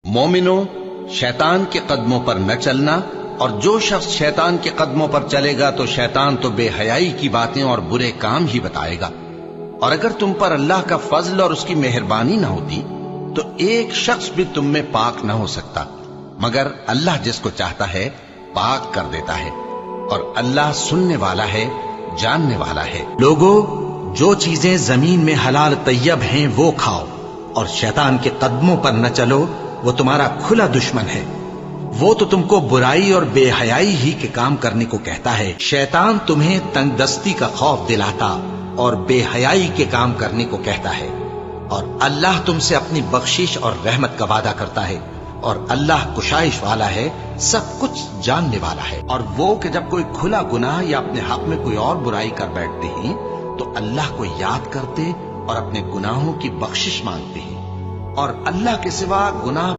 मोमिनो, शैतान के कदमों पर न चलना, और जो शख्स शैतान के कदमों पर चलेगा तो शैतान तो बेहयाई की बातें और बुरे काम ही बताएगा। और अगर तुम पर अल्लाह का फजल और उसकी मेहरबानी न होती तो एक शख्स भी तुम में पाक न हो सकता, मगर अल्लाह जिसको चाहता है पाक कर देता है, और अल्लाह सुनने वाला है, जानने वाला है। लोगों, जो चीजें जमीन में हलाल तैयब हैं वो खाओ, और शैतान के कदमों पर न चलो, वो तुम्हारा खुला दुश्मन है। वो तो तुमको बुराई और बेहयाई ही के काम करने को कहता है। शैतान तुम्हें तंगदस्ती का खौफ दिलाता और बेहयाई के काम करने को कहता है, और अल्लाह तुमसे अपनी बख्शिश और रहमत का वादा करता है, और अल्लाह कुशाइश वाला है, सब कुछ जानने वाला है। और वो कि जब कोई खुला गुनाह या अपने हक में कोई और बुराई कर बैठते हैं तो अल्लाह को याद करते और अपने गुनाहों की बख्शिश मांगते हैं, और अल्लाह के सिवा गुनाह